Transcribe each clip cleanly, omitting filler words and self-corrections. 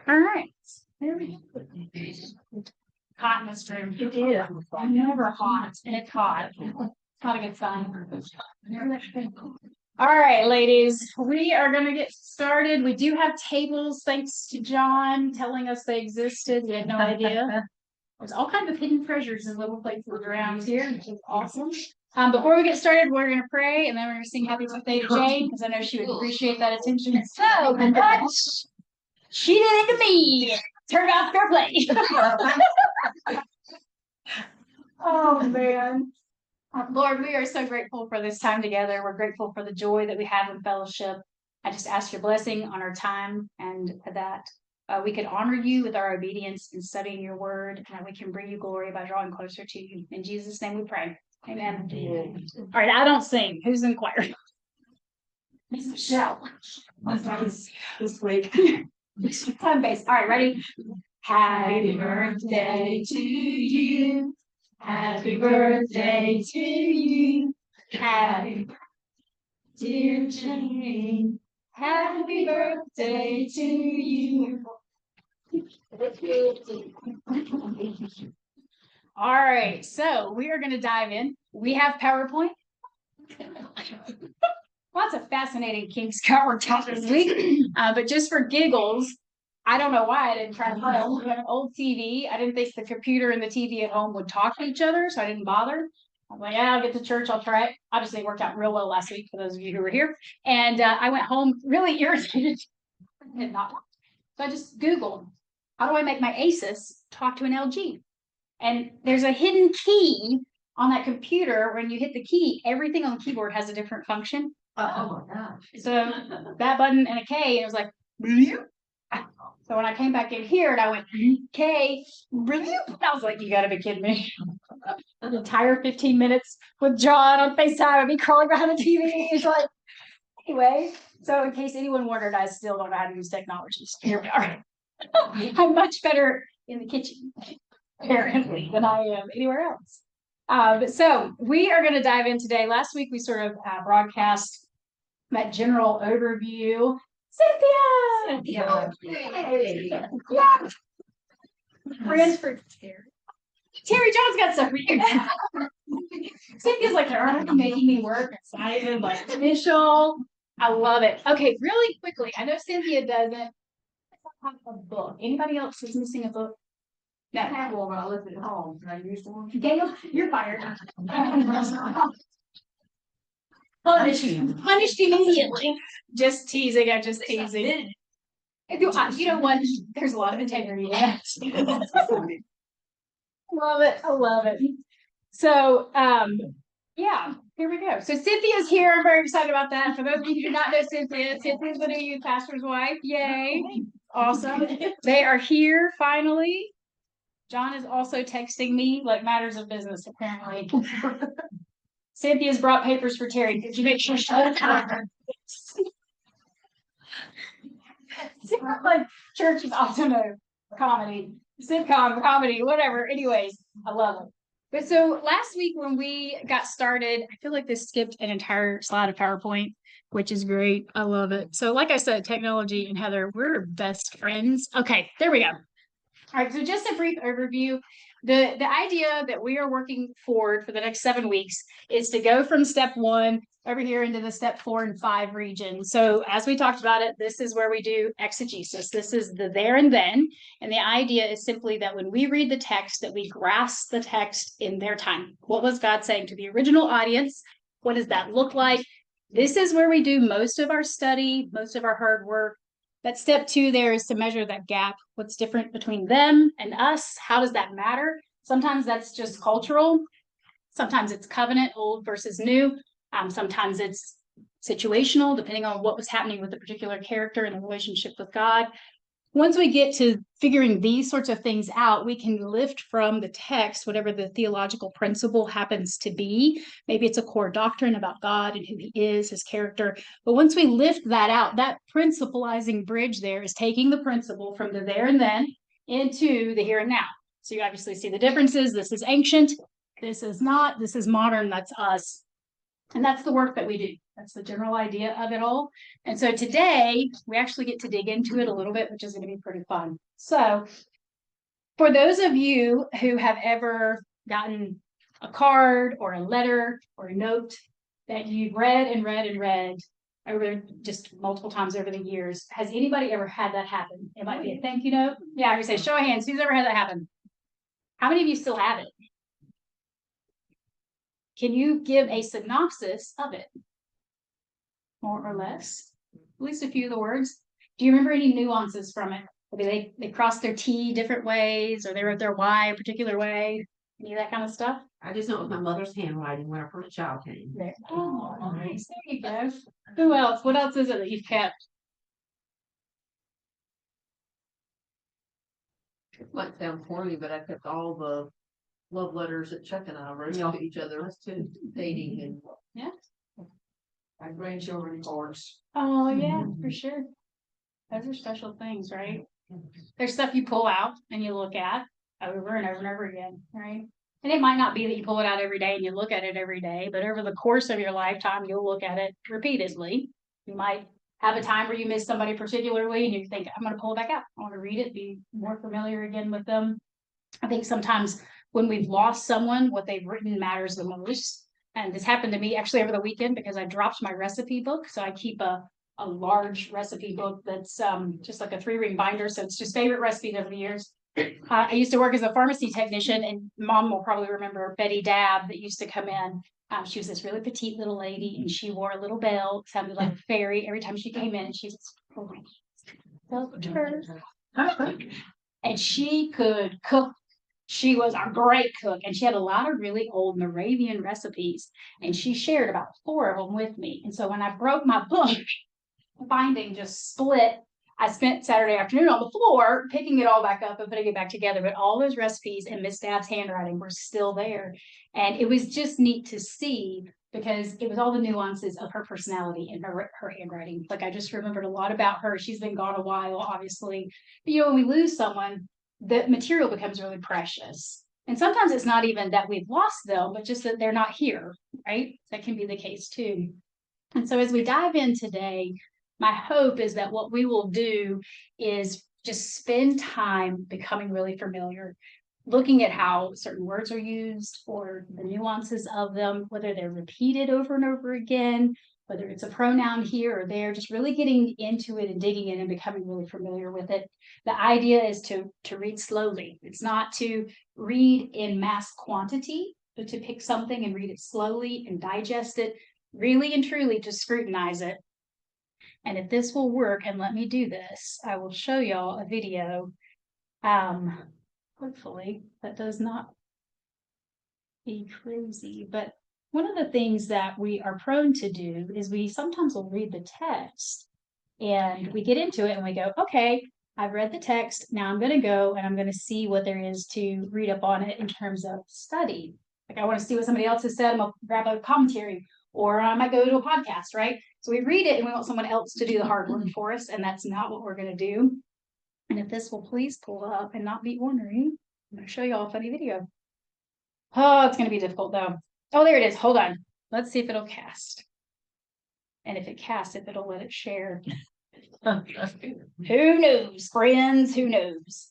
All right. There we go. Hot in this room. It is. Never hot, and it's hot. It's not a good sign. All right, ladies, we are going to get started. We do have tables, thanks to John telling us they existed. We had no idea. There's all kinds of hidden treasures in little places around here, which is awesome. Before we get started, we're going to pray, and then we're going to sing Happy Birthday to Jane, because I know she would appreciate that attention so much. She did it to me. Turn off fair play. Oh, man. Lord, we are so grateful for this time together. We're grateful for the joy that we have in fellowship. I just ask your blessing on our time, and that we could honor you with our obedience in studying your word, and that we can bring you glory by drawing closer to you. In Jesus' name we pray. Amen. All right, I don't sing. Who's in choir? Miss Michelle. This week. Time based. All right, ready? Happy birthday to you. Happy birthday to you. Happy dear Jane. Happy birthday to you. All right, so we are going to dive in. We have PowerPoint. Lots of fascinating kinks covered this week. But just for giggles, I don't know why I didn't try to follow. We have an old TV. I didn't think the computer and the TV at home would talk to each other, so I didn't bother. I'm like, yeah, I'll get to church. I'll try it. Obviously, it worked out real well last week for those of you who were here. And I went home really irritated. It did not work. So I just Googled, how do I make my Asus talk to an LG? And there's a hidden key on that computer. When you hit the key, everything on the keyboard has a different function. Oh my gosh. So that button and a K, and it was like, bleep. So when I came back in here and I went, K, bleep, I was like, you gotta be kidding me. An entire 15 minutes with John on FaceTime and me crawling behind the TV. It's like, anyway, so in case anyone wondered, I still don't know how to use technology. So here we are. I'm much better in the kitchen, apparently, than I am anywhere else. So we are going to dive in today. Last week, we sort of broadcast that general overview. Cynthia! Yeah. Friends for Terry. Terry John's got stuff for you. Cynthia's like, they're making me work. It's not even like official. I love it. Okay, really quickly. I know Cynthia doesn't have a book. Anybody else is missing a book? No. I have one, but I left it at home. Can I use one? Daniel, you're fired. Punished immediately. Just teasing. I'm just teasing. You know what? There's a lot of integrity in that. Love it. I love it. So, yeah, here we go. So Cynthia's here. I'm very excited about that. For those of you who do not know Cynthia, Cynthia's the new youth pastor's wife. Yay. Awesome. They are here finally. John is also texting me like matters of business, apparently. Cynthia's brought papers for Terry. Did you make sure she was like church is also no comedy, sitcom, comedy, whatever. Anyways, I love it. But so last week when we got started, I feel like this skipped an entire slide of PowerPoint, which is great. I love it. So like I said, technology and Heather, we're best friends. Okay, there we go. All right, so just a brief overview. The idea that we are working forward for the next 7 weeks is to go from step 1 over here into the step 4 and 5 region. So as we talked about it, this is where we do exegesis. This is the there and then. And the idea is simply that when we read the text, that we grasp the text in their time. What was God saying to the original audience? What does that look like? This is where we do most of our study, most of our hard work. That step 2 there is to measure that gap. What's different between them and us? How does that matter? Sometimes that's just cultural. Sometimes it's covenant, old versus new. Sometimes it's situational, depending on what was happening with the particular character and the relationship with God. Once we get to figuring these sorts of things out, we can lift from the text whatever the theological principle happens to be. Maybe it's a core doctrine about God and who he is, his character. But once we lift that out, that principalizing bridge there is taking the principle from the there and then into the here and now. So you obviously see the differences. This is ancient. This is not. This is modern. That's us. And that's the work that we do. That's the general idea of it all. And so today we actually get to dig into it a little bit, which is going to be pretty fun. So for those of you who have ever gotten a card or a letter or a note that you've read and read and read over just multiple times over the years, has anybody ever had that happen? It might be a thank you note. Yeah, I would say show of hands. Who's ever had that happen? How many of you still have it? Can you give a synopsis of it? More or less? At least a few of the words. Do you remember any nuances from it? Maybe they crossed their T different ways, or they wrote their Y a particular way. Any of that kind of stuff? I just know it was my mother's handwriting when our first child came. There. Oh, nice. There you go. Who else? What else is it that you've kept? It might sound corny, but I kept all the love letters that Chuck and I wrote to each other. Us too, dating and Yeah. my grandchildren, of course. Oh, yeah, for sure. Those are special things, right? There's stuff you pull out and you look at over and over and over again, right? And it might not be that you pull it out every day and you look at it every day, but over the course of your lifetime, you'll look at it repeatedly. You might have a time where you miss somebody particularly and you think, I'm going to pull it back out. I want to read it, be more familiar again with them. I think sometimes when we've lost someone, what they've written matters the most. And this happened to me actually over the weekend because I dropped my recipe book. So I keep a large recipe book that's just like a 3-ring binder. So it's just favorite recipes over the years. I used to work as a pharmacy technician, and Mom will probably remember Betty Dabb that used to come in. She was this really petite little lady, and she wore a little bell, sounded like a fairy every time she came in. And she was, and she could cook. She was a great cook, and she had a lot of really old Moravian recipes, and she shared about 4 of them with me. And so when I broke my book, the binding just split. I spent Saturday afternoon on the floor picking it all back up and putting it back together, but all those recipes in Miss Dabb's handwriting were still there. And it was just neat to see because it was all the nuances of her personality and her handwriting. Like I just remembered a lot about her. She's been gone a while, obviously. But, when we lose someone, the material becomes really precious. And sometimes it's not even that we've lost them, but just that they're not here, right? That can be the case too. And so as we dive in today, my hope is that what we will do is just spend time becoming really familiar, looking at how certain words are used or the nuances of them, whether they're repeated over and over again, whether it's a pronoun here or there, just really getting into it and digging in and becoming really familiar with it. The idea is to read slowly. It's not to read in mass quantity, but to pick something and read it slowly and digest it, really and truly to scrutinize it. And if this will work, and let me do this, I will show y'all a video. Hopefully that does not be crazy, but one of the things that we are prone to do is we sometimes will read the text and we get into it and we go, okay, I've read the text. Now I'm going to go and I'm going to see what there is to read up on it in terms of study. Like I want to see what somebody else has said. I'm going to grab a commentary, or I might go to a podcast, right? So we read it and we want someone else to do the hard work for us, and that's not what we're going to do. And if this will please pull up and not be ornery, I'm going to show you all a funny video. Oh, it's going to be difficult though. Oh, there it is. Hold on. Let's see if it'll cast. And if it casts, if it'll let it share. Who knows, friends? Who knows?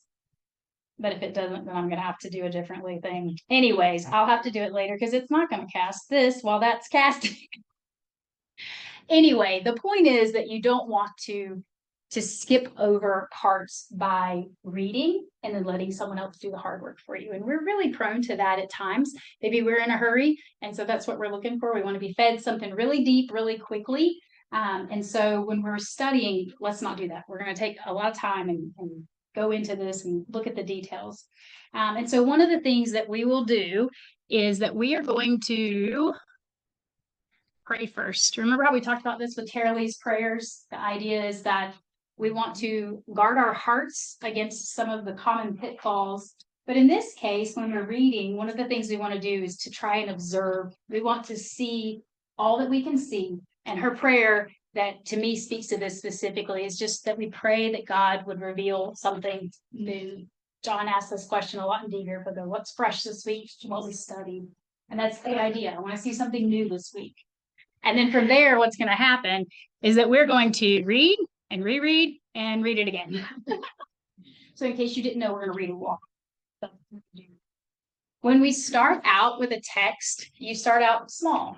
But if it doesn't, then I'm going to have to do a differently thing. Anyways, I'll have to do it later because it's not going to cast this while that's casting. Anyway, the point is that you don't want to skip over parts by reading and then letting someone else do the hard work for you. And we're really prone to that at times. Maybe we're in a hurry. And so that's what we're looking for. We want to be fed something really deep, really quickly. And so when we're studying, let's not do that. We're going to take a lot of time and go into this and look at the details. And so one of the things that we will do is that we are going to pray first. Remember how we talked about this with Tara Lee's prayers? The idea is that we want to guard our hearts against some of the common pitfalls. But in this case, when we're reading, one of the things we want to do is to try and observe. We want to see all that we can see. And her prayer that to me speaks to this specifically is just that we pray that God would reveal something new. John asked this question a lot in Deeper, but what's fresh this week, what we studied. And that's the idea. I want to see something new this week. And then from there, what's going to happen is that we're going to read and reread and read it again. So in case you didn't know, we're going to read a walk. When we start out with a text, you start out small.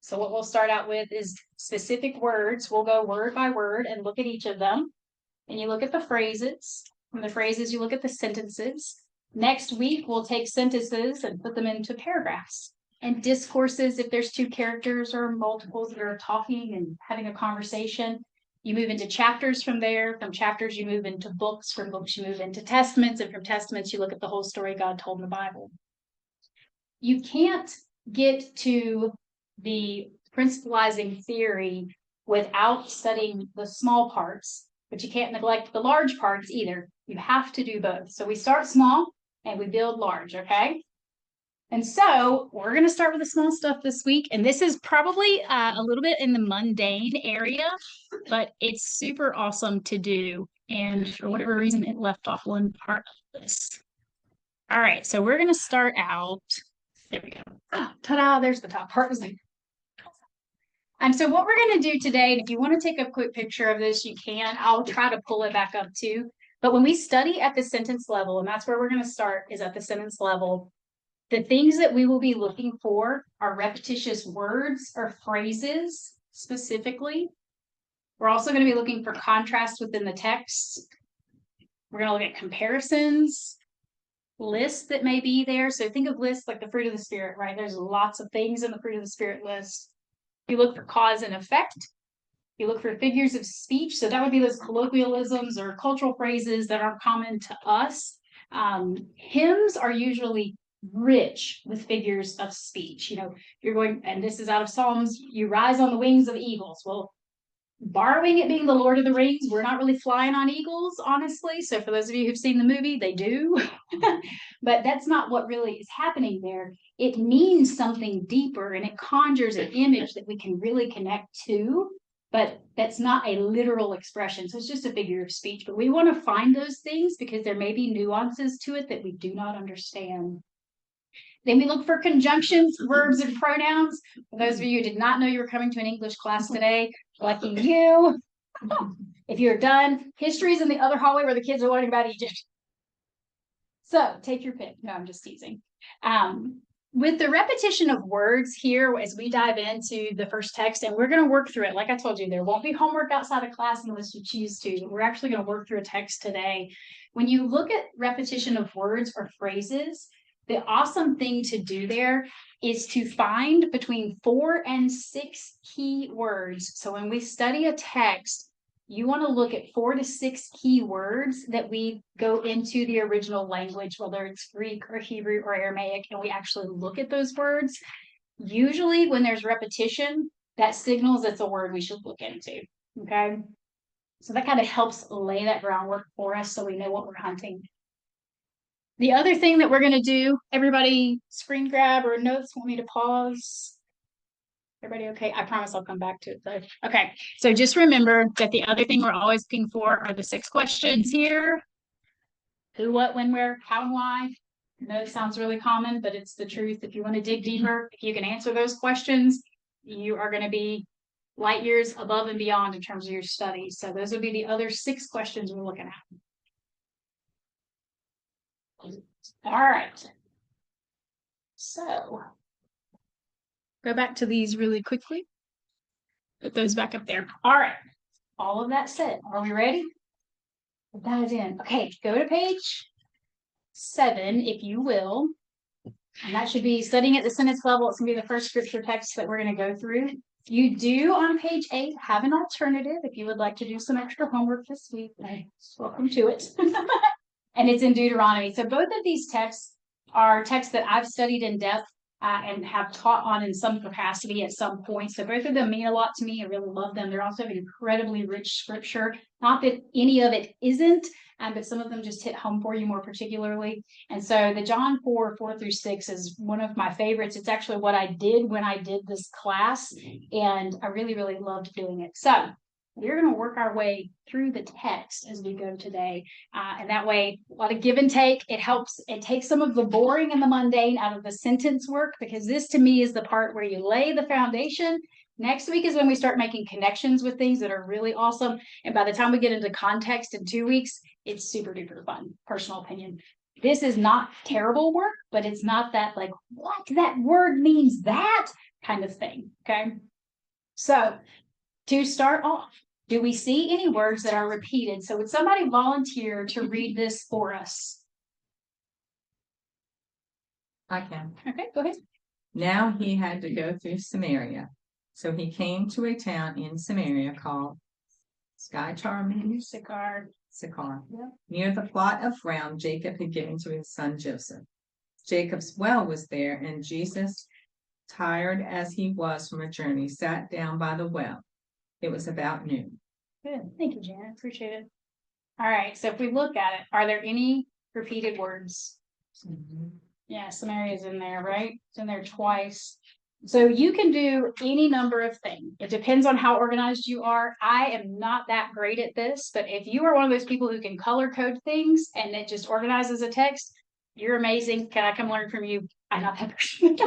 So what we'll start out with is specific words. We'll go word by word and look at each of them. And you look at the phrases. From the phrases, you look at the sentences. Next week, we'll take sentences and put them into paragraphs. And discourses, if there's two characters or multiples that are talking and having a conversation, you move into chapters from there. From chapters, you move into books. From books, you move into testaments. And from testaments, you look at the whole story God told in the Bible. You can't get to the principalizing theory without studying the small parts, but you can't neglect the large parts either. You have to do both. So we start small and we build large, okay? And so we're going to start with the small stuff this week. And this is probably a little bit in the mundane area, but it's super awesome to do. And for whatever reason, it left off one part of this. All right, so we're going to start out. There we go. Oh, ta-da, there's the top part. And so what we're going to do today, and if you want to take a quick picture of this, you can. I'll try to pull it back up too. But when we study at the sentence level, and that's where we're going to start, is at the sentence level, the things that we will be looking for are repetitious words or phrases specifically. We're also going to be looking for contrast within the text. We're going to look at comparisons, lists that may be there. So think of lists like the fruit of the Spirit, right? There's lots of things in the fruit of the Spirit list. You look for cause and effect. You look for figures of speech. So that would be those colloquialisms or cultural phrases that are common to us. Hymns are usually rich with figures of speech. You know, you're going, and this is out of Psalms, you rise on the wings of eagles. Well, borrowing it being the Lord of the Rings, we're not really flying on eagles, honestly. So for those of you who've seen the movie, they do. But that's not what really is happening there. It means something deeper and it conjures an image that we can really connect to, but that's not a literal expression. So it's just a figure of speech. But we want to find those things because there may be nuances to it that we do not understand. Then we look for conjunctions, verbs, and pronouns. For those of you who did not know you were coming to an English class today, lucky you. If you're done, history's in the other hallway where the kids are learning about Egypt. So take your pick. No, I'm just teasing. With the repetition of words here, as we dive into the first text, and we're going to work through it. Like I told you, there won't be homework outside of class unless you choose to. But we're actually going to work through a text today. When you look at repetition of words or phrases, the awesome thing to do there is to find between 4 and 6 key words. So when we study a text, you want to look at 4 to 6 key words that we go into the original language, whether it's Greek or Hebrew or Aramaic, and we actually look at those words. Usually when there's repetition, that signals it's a word we should look into, okay? So that kind of helps lay that groundwork for us so we know what we're hunting. The other thing that we're going to do, everybody screen grab or notes, want me to pause? Everybody okay? I promise I'll come back to it though. Okay, so just remember that the other thing we're always looking for are the 6 questions here. Who, what, when, where, how, and why. I know it sounds really common, but it's the truth. If you want to dig deeper, if you can answer those questions, you are going to be light years above and beyond in terms of your studies. So those would be the other 6 questions we're looking at. All right. So go back to these really quickly. Put those back up there. All right. All of that said, are we ready? Dive in. Okay, go to page 7, if you will. And that should be studying at the sentence level. It's going to be the first scripture text that we're going to go through. You do on page 8 have an alternative if you would like to do some extra homework this week. Welcome to it. And it's in Deuteronomy. So both of these texts are texts that I've studied in depth and have taught on in some capacity at some point. So both of them mean a lot to me. I really love them. They're also incredibly rich scripture. Not that any of it isn't, but some of them just hit home for you more particularly. And so the John 4:4-6 is one of my favorites. It's actually what I did when I did this class, and I really, really loved doing it. So we're going to work our way through the text as we go today. And that way, a lot of give and take. It helps, it takes some of the boring and the mundane out of the sentence work, because this to me is the part where you lay the foundation Next week is when we start making connections with things that are really awesome. And by the time we get into context in 2 weeks, it's super duper fun. Personal opinion. This is not terrible work, but it's not that like, what that word means that kind of thing. Okay. So to start off, do we see any words that are repeated? So would somebody volunteer to read this for us? I can. Okay, go ahead. Now he had to go through Samaria. So he came to a town in Samaria called Sychar, Yep. near the plot of ground Jacob had given to his son Joseph. Jacob's well was there, and Jesus, tired as he was from a journey, sat down by the well. It was about noon. Good. Thank you, Janet. Appreciate it. All right. So if we look at it, are there any repeated words? Yeah, Samaria is in there, right? It's in there twice. So you can do any number of things. It depends on how organized you are. I am not that great at this, but if you are one of those people who can color code things and it just organizes a text, you're amazing. Can I come learn from you? I'm not that person.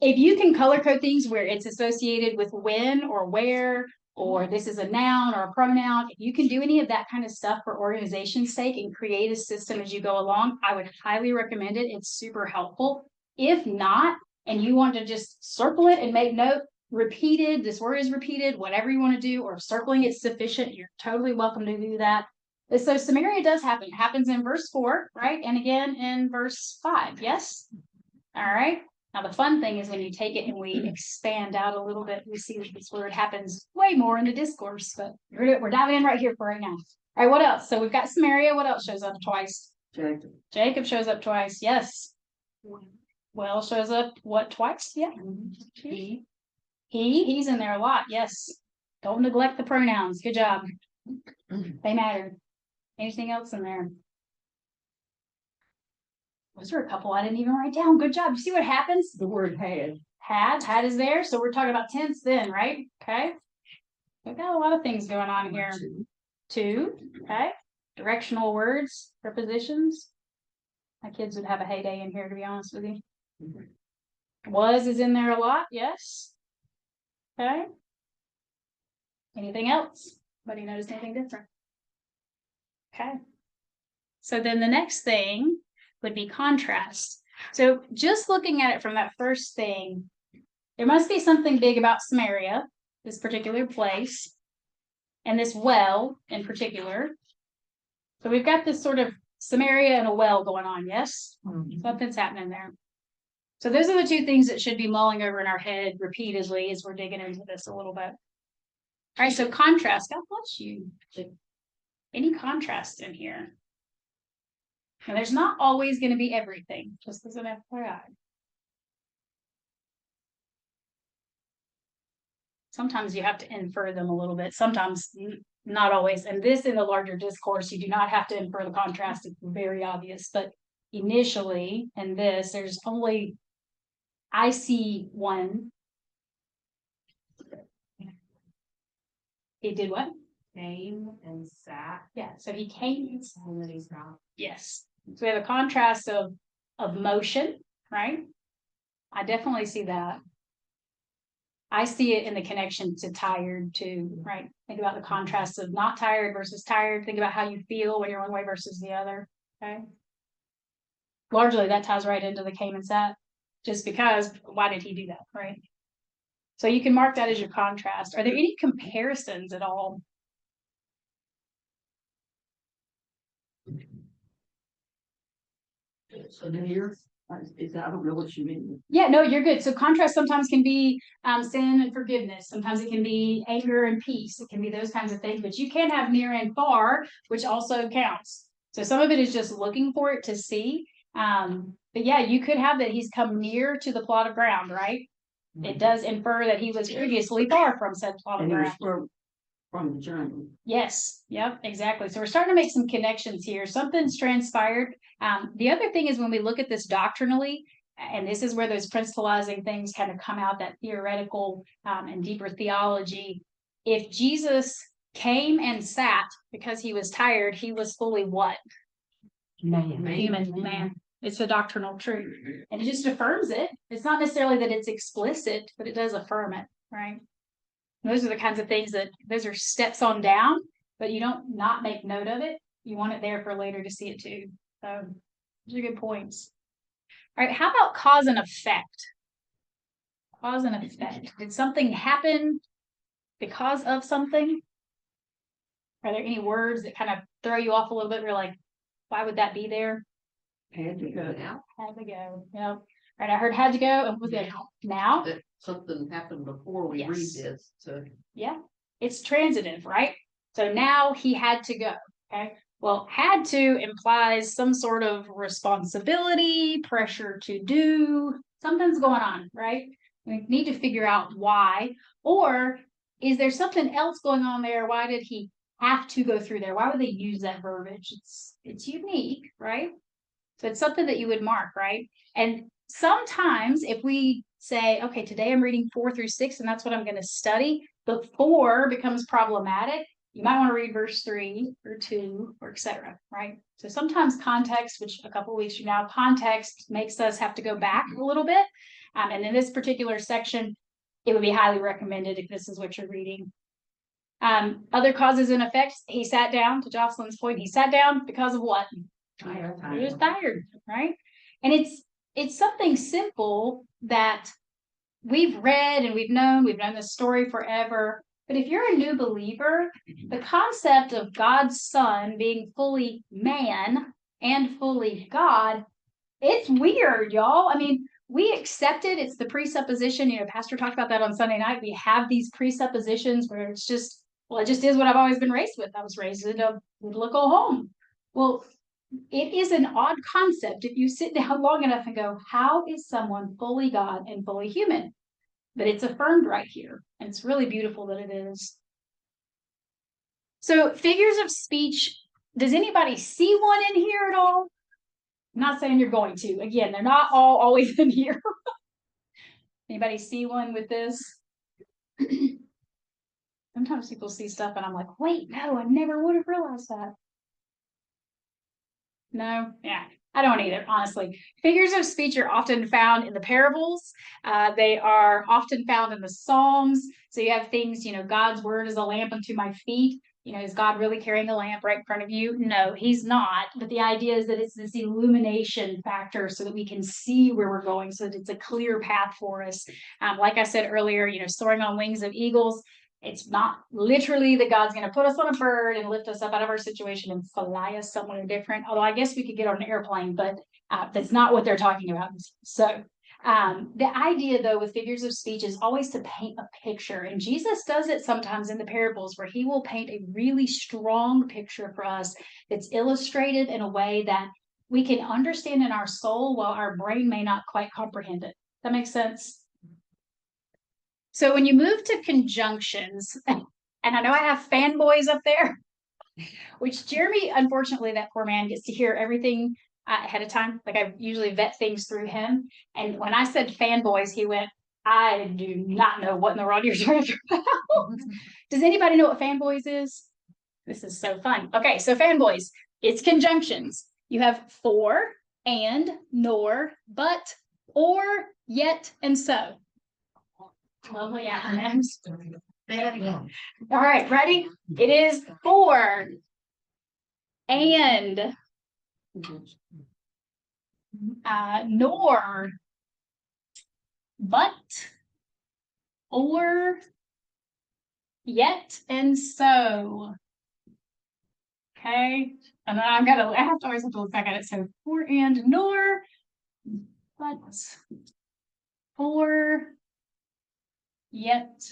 If you can color code things where it's associated with when or where, or this is a noun or a pronoun, if you can do any of that kind of stuff for organization's sake and create a system as you go along, I would highly recommend it. It's super helpful. If not, and you want to just circle it and make note, repeated, this word is repeated, whatever you want to do, or if circling it's sufficient, you're totally welcome to do that. So Samaria does happen. It happens in verse 4, right? And again in verse 5, yes? All right. Now, the fun thing is when you take it and we expand out a little bit, we see that this word happens way more in the discourse, but we're diving in right here for right now. All right, what else? So we've got Samaria. What else shows up twice? Jacob shows up twice. Yes. Well shows up what twice? Yeah. He's in there a lot. Yes. Don't neglect the pronouns. Good job. They matter. Anything else in there? Was there a couple I didn't even write down? Good job. You see what happens? The word had. Had is there. So we're talking about tense then, right? Okay. We've got a lot of things going on here. Two. Okay. Directional words, prepositions. My kids would have a heyday in here, to be honest with you. Was is in there a lot. Yes. Okay. Anything else? Anybody notice anything different? Okay. So then the next thing would be contrast. So just looking at it from that first thing, there must be something big about Samaria, this particular place, and this well in particular. So we've got this sort of Samaria and a well going on, yes? Something's happening there. So those are the two things that should be mulling over in our head repeatedly as we're digging into this a little bit. All right, so contrast. God bless you. Any contrast in here? And there's not always going to be everything, just as an FYI. Sometimes you have to infer them a little bit. Sometimes not always. And this in the larger discourse, you do not have to infer the contrast. It's very obvious. But initially in this, there's only, I see one. He did what? Came and sat. Yeah, so he came. And then he's not. Yes. So we have a contrast of motion, right? I definitely see that. I see it in the connection to tired too, right? Think about the contrast of not tired versus tired. Think about how you feel when you're one way versus the other, okay? Largely that ties right into the came and sat, just because why did he do that, right? So you can mark that as your contrast. Are there any comparisons at all? So then here, is that, I don't know what you mean. Yeah, no, you're good. So contrast sometimes can be sin and forgiveness. Sometimes it can be anger and peace. It can be those kinds of things, but you can have near and far, which also counts. So some of it is just looking for it to see. But yeah, you could have that he's come near to the plot of ground, right? It does infer that he was previously far from said plot of ground. From the journey. Yes, yep, exactly. So we're starting to make some connections here. Something's transpired. The other thing is when we look at this doctrinally, and this is where those principalizing things kind of come out, that theoretical and deeper theology. If Jesus came and sat because he was tired, he was fully what? Human man. It's a doctrinal truth. And it just affirms it. It's not necessarily that it's explicit, but it does affirm it. right? Those are the kinds of things those are steps on down, but you don't not make note of it. You want it there for later to see it too. So those are good points. All right, how about cause and effect? Cause and effect. Did something happen because of something? Are there any words that kind of throw you off a little bit? Where you're like, why would that be there? Had to go. Now, Had to go. Yep. All right, I heard had to go, and was it now? that something happened before we read Yes. this, so. Yeah, it's transitive, right? So now he had to go. Okay. Well, had to implies some sort of responsibility, pressure to do, something's going on, right? We need to figure out why, or is there something else going on there? Why did he have to go through there? Why would they use that verbiage? It's unique, right? So it's something that you would mark, right? And sometimes if we say, okay, today I'm reading 4 through 6, and that's what I'm going to study, but 4 becomes problematic, you might want to read verse 3 or 2 or etc. Right? So sometimes context, which a couple of weeks from now, context makes us have to go back a little bit. And in this particular section, it would be highly recommended if this is what you're reading. Other causes and effects, he sat down, to Jocelyn's point, he sat down because of what? He was tired, right? And it's something simple that we've read and we've known this story forever. But if you're a new believer, the concept of God's Son being fully man and fully God, it's weird, y'all. I mean, we accept it. It's the presupposition. Pastor talked about that on Sunday night. We have these presuppositions where it's just, well, it just is what I've always been raised with. I was raised in a biblical home. Well, it is an odd concept if you sit down long enough and go, how is someone fully God and fully human? But it's affirmed right here. And it's really beautiful that it is. So figures of speech, does anybody see one in here at all? I'm not saying you're going to. Again, they're not all always in here. Anybody see one with this? Sometimes people see stuff and I'm like, wait, no, I never would have realized that. No, yeah, I don't either, honestly. Figures of speech are often found in the parables. They are often found in the Psalms. So you have things, God's word is a lamp unto my feet. Is God really carrying a lamp right in front of you? No, he's not. But the idea is that it's this illumination factor so that we can see where we're going, so that it's a clear path for us. Like I said earlier, soaring on wings of eagles. It's not literally that God's going to put us on a bird and lift us up out of our situation and fly us somewhere different. Although I guess we could get on an airplane, but that's not what they're talking about. So the idea, though, with figures of speech is always to paint a picture. And Jesus does it sometimes in the parables where he will paint a really strong picture for us that's illustrated in a way that we can understand in our soul while our brain may not quite comprehend it. That makes sense? So when you move to conjunctions, and I know I have fanboys up there, which Jeremy, unfortunately, that poor man gets to hear everything ahead of time. Like I usually vet things through him. And when I said fanboys, he went, I do not know what in the world you're talking about. Does anybody know what fanboys is? This is so fun. Okay, so fanboys, it's conjunctions. You have for, and, nor, but, or, yet, and so. Lovely acronyms. All right, ready? It is for, and, nor, but, or, yet, and so. Okay, and then I have to always have to look back at it. So for, and, nor, but, for, yet,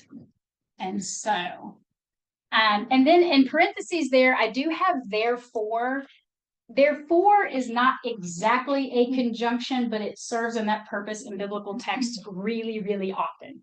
and so. And then in parentheses there, I do have therefore. Therefore is not exactly a conjunction, but it serves in that purpose in biblical text really, really often.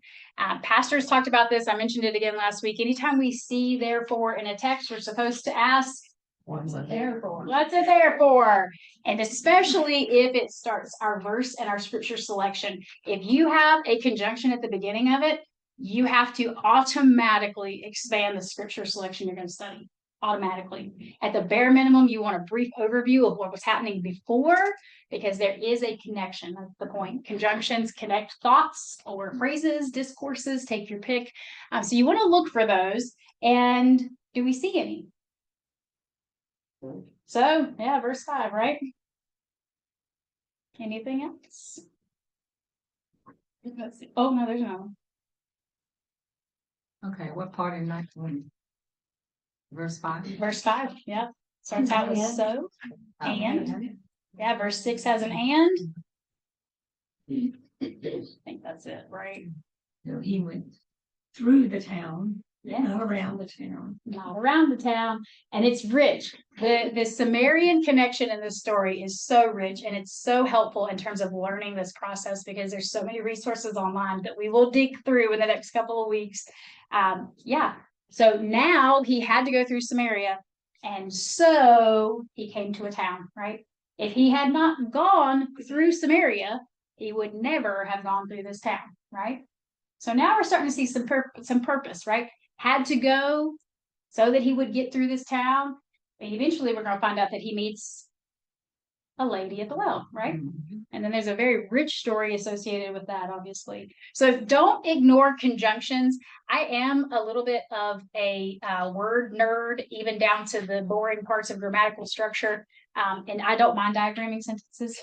Pastors talked about this. I mentioned it again last week. Anytime we see therefore in a text, we're supposed to ask, what's it there for? What's it there for? And especially if it starts our verse and our scripture selection. If you have a conjunction at the beginning of it, you have to automatically expand the scripture selection you're going to study. automatically. At the bare minimum, you want a brief overview of what was happening before, because there is a connection. That's the point. Conjunctions connect thoughts or phrases, discourses, take your pick. So you want to look for those. And do we see any? So, yeah, verse 5, right? Anything else? Let's see. Oh, no, there's no. Okay, what part in 19? Verse 5? Verse 5, yeah. Starts out with so. And. Yeah, verse 6 has an and. I think that's it, right? So he went through the town, Yeah. not around the town. Not around the town, and it's rich. The Sumerian connection in this story is so rich, and it's so helpful in terms of learning this process, because there's so many resources online that we will dig through in the next couple of weeks. Yeah, so now he had to go through Samaria, and so he came to a town, right? If he had not gone through Samaria, he would never have gone through this town, right? So now we're starting to see some purpose, right? Had to go so that he would get through this town. And eventually we're going to find out that he meets a lady at the well, right? And then there's a very rich story associated with that, obviously. So don't ignore conjunctions. I am a little bit of a word nerd, even down to the boring parts of grammatical structure. And I don't mind diagramming sentences.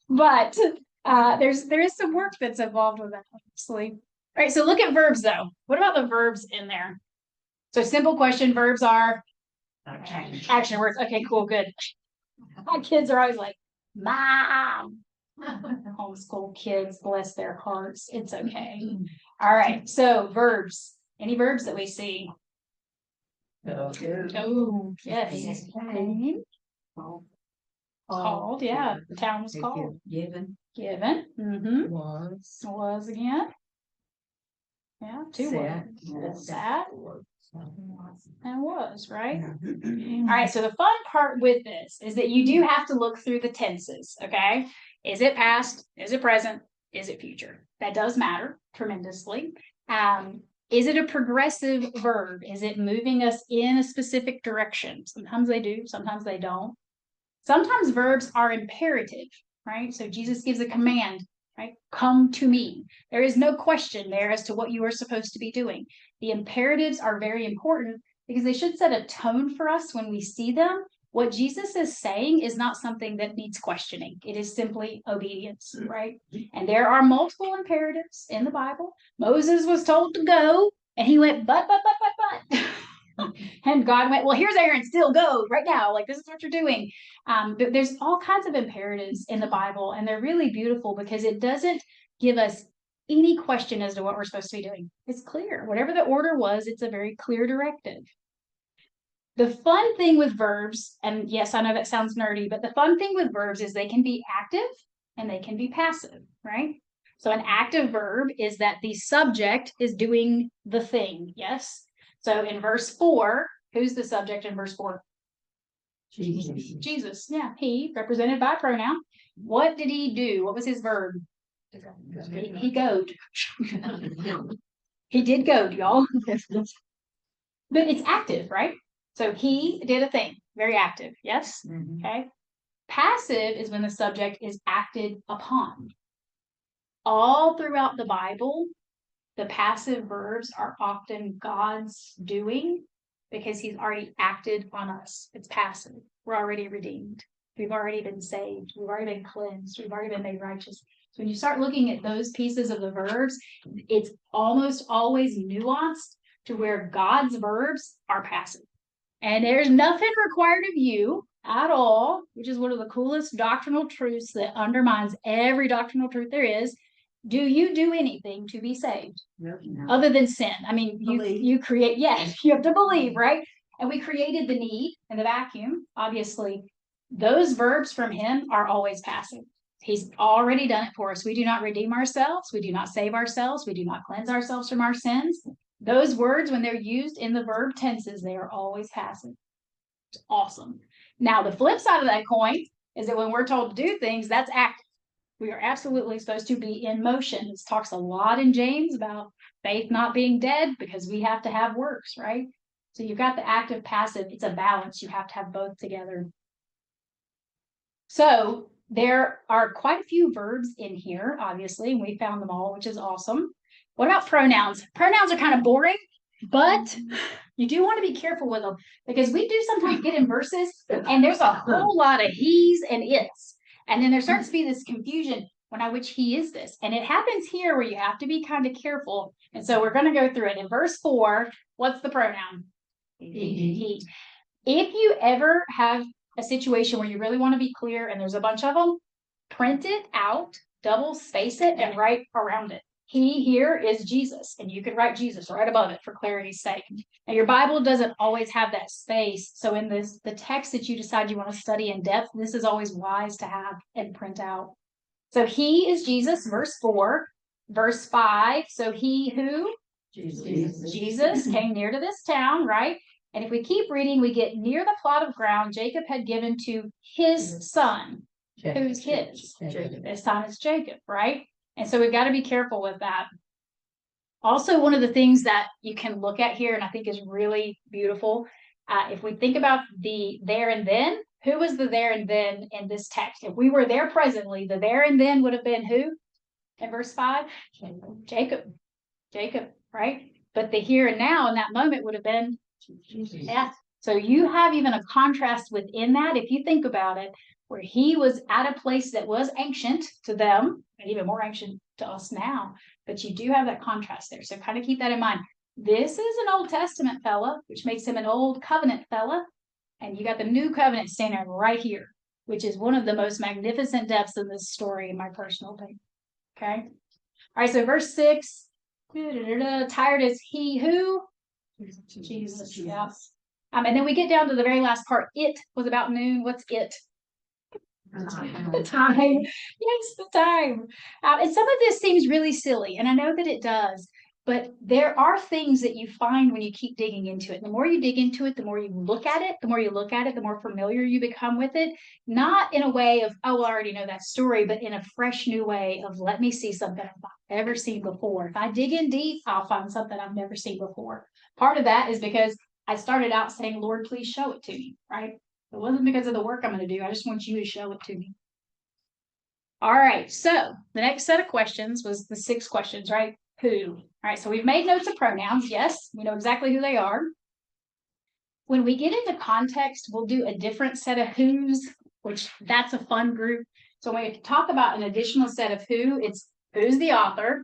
But there is some work that's involved with that, obviously. All right, so look at verbs though. What about the verbs in there? So simple question, verbs are action words. Okay, cool, good. My kids are always like, Mom. Homeschool kids, bless their hearts. It's okay. All right, so verbs. Any verbs that we see? Oh, yes. Called, yeah. The town was called. Given. Given. Mm-hmm. Was. Again. Yeah, two words. Sat and was, right? All right, so the fun part with this is that you do have to look through the tenses, okay? Is it past? Is it present? Is it future? That does matter tremendously. Is it a progressive verb? Is it moving us in a specific direction? Sometimes they do, sometimes they don't. Sometimes verbs are imperative, right? So Jesus gives a command, right? Come to me. There is no question there as to what you are supposed to be doing. The imperatives are very important because they should set a tone for us when we see them. What Jesus is saying is not something that needs questioning. It is simply obedience, right? And there are multiple imperatives in the Bible. Moses was told to go, and he went, but. And God went, well, here's Aaron, still go right now. Like, this is what you're doing. But there's all kinds of imperatives in the Bible, and they're really beautiful because it doesn't give us any question as to what we're supposed to be doing. It's clear. Whatever the order was, it's a very clear directive. The fun thing with verbs, and yes, I know that sounds nerdy, but the fun thing with verbs is they can be active and they can be passive, right? So an active verb is that the subject is doing the thing, yes? So in verse 4, who's the subject in verse 4? Jesus. Jesus, yeah, he, represented by pronoun. What did he do? What was his verb? He goad. He did goad, y'all. But it's active, right? So he did a thing, very active, yes? Okay. Passive is when the subject is acted upon. All throughout the Bible, the passive verbs are often God's doing because he's already acted on us. It's passive. We're already redeemed. We've already been saved. We've already been cleansed. We've already been made righteous. So when you start looking at those pieces of the verbs, it's almost always nuanced to where God's verbs are passive. And there's nothing required of you at all, which is one of the coolest doctrinal truths that undermines every doctrinal truth there is. Do you do anything to be saved? No. Other than sin? I mean, Believe. you create, yes, you have to believe, right? And we created the need and the vacuum, obviously. Those verbs from him are always passive. He's already done it for us. We do not redeem ourselves. We do not save ourselves. We do not cleanse ourselves from our sins. Those words, when they're used in the verb tenses, they are always passive. It's awesome. Now, the flip side of that coin is that when we're told to do things, that's active. We are absolutely supposed to be in motion. This talks a lot in James about faith not being dead because we have to have works, right? So you've got the active, passive. It's a balance. You have to have both together. So there are quite a few verbs in here, obviously, and we found them all, which is awesome. What about pronouns? Pronouns are kind of boring, but you do want to be careful with them because we do sometimes get in verses and there's a whole lot of he's and it's. And then there starts to be this confusion when which he is this. And it happens here where you have to be kind of careful. And so we're going to go through it. In verse 4, what's the pronoun? He. If you ever have a situation where you really want to be clear and there's a bunch of them, print it out, double space it, and write around it. He here is Jesus, and you can write Jesus right above it for clarity's sake. Now, your Bible doesn't always have that space, so in the text that you decide you want to study in depth, this is always wise to have and print out. So he is Jesus, verse 4. Verse 5, so he who? Jesus came near to this town, right? And if we keep reading, we get near the plot of ground Jacob had given to his son. Who's his? Jacob. This time it's Jacob, right? And so we've got to be careful with that. Also, one of the things that you can look at here, and I think is really beautiful, if we think about the there and then, who was the there and then in this text? If we were there presently, the there and then would have been who? In verse 5? Jacob, right? But the here and now in that moment would have been yeah. So you have even a contrast within that, if you think about it, where he was at a place that was ancient to them, and even more ancient to us now. But you do have that contrast there. So kind of keep that in mind. This is an Old Testament fella, which makes him an Old Covenant fella. And you got the New Covenant standard right here, which is one of the most magnificent depths of this story, in my personal opinion. Okay. All right. So verse 6, tired is he who? Jesus. Yes. And then we get down to the very last part. It was about noon. What's it? The time. Yes, the time. And some of this seems really silly, and I know that it does, but there are things that you find when you keep digging into it. The more you dig into it, the more you look at it, the more familiar you become with it. Not in a way of, oh, I already know that story, but in a fresh new way of, let me see something I've never seen before. If I dig in deep, I'll find something I've never seen before. Part of that is because I started out saying, Lord, please show it to me, right? It wasn't because of the work I'm going to do. I just want you to show it to me. All right. So the next set of questions was the 6 questions, right? Who? All right. So we've made notes of pronouns. Yes, we know exactly who they are. When we get into context, we'll do a different set of who's, which that's a fun group. So when we talk about an additional set of who, it's who's the author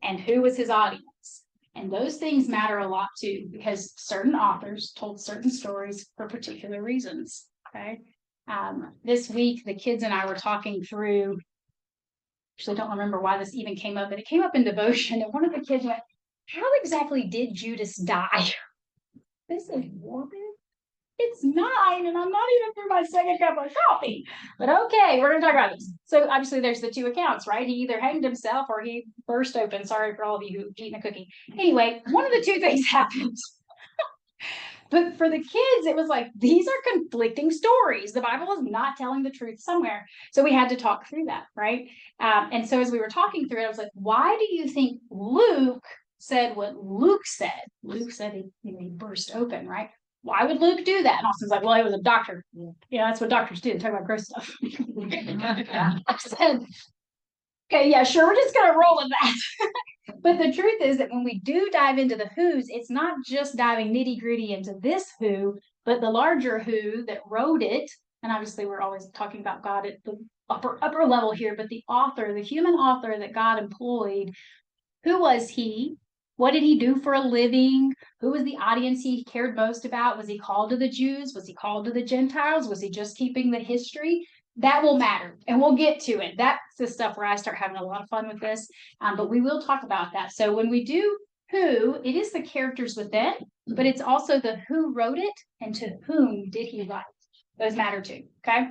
and who was his audience. And those things matter a lot too, because certain authors told certain stories for particular reasons. Okay. This week, the kids and I were talking through, actually don't remember why this even came up, but it came up in devotion. And one of the kids went, how exactly did Judas die? This is morbid. It's 9 and I'm not even through my second cup of coffee. But okay, we're going to talk about this. So obviously there's the 2 accounts, right? He either hanged himself or he burst open. Sorry for all of you who've eaten a cookie. Anyway, one of the 2 things happened. But for the kids, it was like, these are conflicting stories. The Bible is not telling the truth somewhere. So we had to talk through that, right? And so as we were talking through it, I was like, why do you think Luke said what Luke said? Luke said he burst open, right? Why would Luke do that? And Austin's like, well, he was a doctor. Yeah, that's what doctors do. They talk about gross stuff. I said, okay, yeah, sure, we're just going to roll with that. But the truth is that when we do dive into the who's, it's not just diving nitty gritty into this who, but the larger who that wrote it. And obviously we're always talking about God at the upper level here, but the author, the human author that God employed, who was he? What did he do for a living? Who was the audience he cared most about? Was he called to the Jews? Was he called to the Gentiles? Was he just keeping the history? That will matter, and we'll get to it. That's the stuff where I start having a lot of fun with this, but we will talk about that. So when we do who, it is the characters within, but it's also the who wrote it and to whom did he write. Those matter too, okay?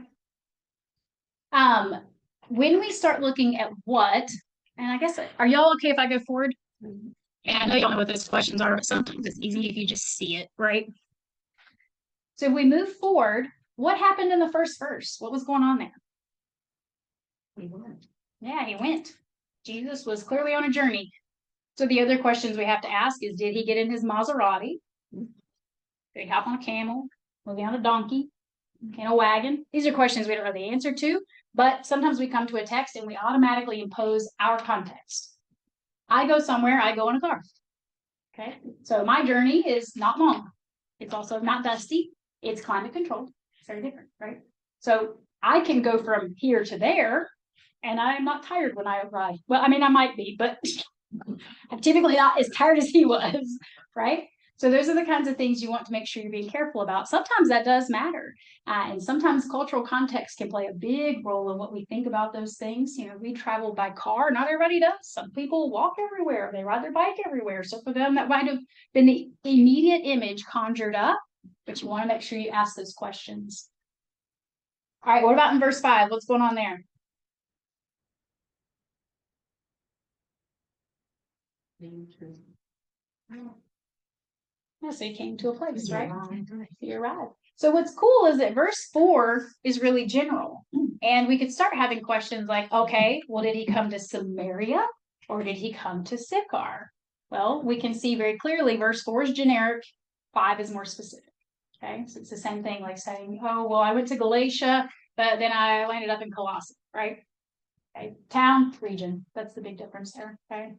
When we start looking at what, and I guess, are y'all okay if I go forward? And I know y'all know what those questions are, but sometimes it's easy if you just see it, right? So if we move forward, what happened in the first verse? What was going on there? He went. Yeah, he went. Jesus was clearly on a journey. So the other questions we have to ask is, did he get in his Maserati? Did he hop on a camel? Was he on a donkey? In a wagon? These are questions we don't know the answer to, but sometimes we come to a text and we automatically impose our context. I go somewhere, I go in a car. Okay, so my journey is not long. It's also not dusty. It's climate controlled. It's very different, right? So I can go from here to there and I'm not tired when I arrive. Well, I mean, I might be, but I'm typically not as tired as he was, right? So those are the kinds of things you want to make sure you're being careful about. Sometimes that does matter. And sometimes cultural context can play a big role in what we think about those things. You know, we travel by car. Not everybody does. Some people walk everywhere. They ride their bike everywhere. So for them, that might have been the immediate image conjured up, but you want to make sure you ask those questions. All right, what about in verse 5? What's going on there? Yes, they came to a place, right? He arrived. So what's cool is that verse 4 is really general. And we could start having questions like, okay, well, did he come to Samaria or did he come to Sychar? Well, we can see very clearly verse 4 is generic, 5 is more specific. Okay, so it's the same thing like saying, oh, well, I went to Galatia, but then I landed up in Colossae, right? Okay, town, region, that's the big difference there, okay?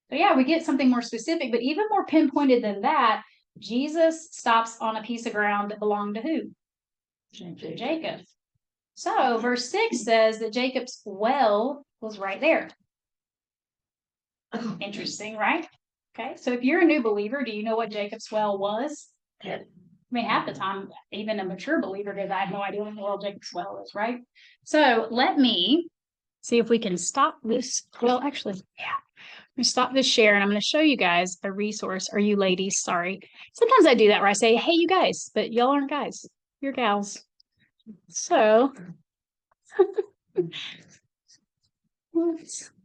So yeah, we get something more specific, but even more pinpointed than that, Jesus stops on a piece of ground that belonged to who? Jacob. So verse 6 says that Jacob's well was right there. Interesting, right? Okay, so if you're a new believer, do you know what Jacob's well was? I mean, half the time, even a mature believer does. I have no idea what in the world Jacob's well is, right? So let me see if we can stop this. Well, actually, yeah. I'm gonna stop this share and I'm going to show you guys a resource. Or you ladies, sorry. Sometimes I do that where I say, hey, you guys, but y'all aren't guys. You're gals. So,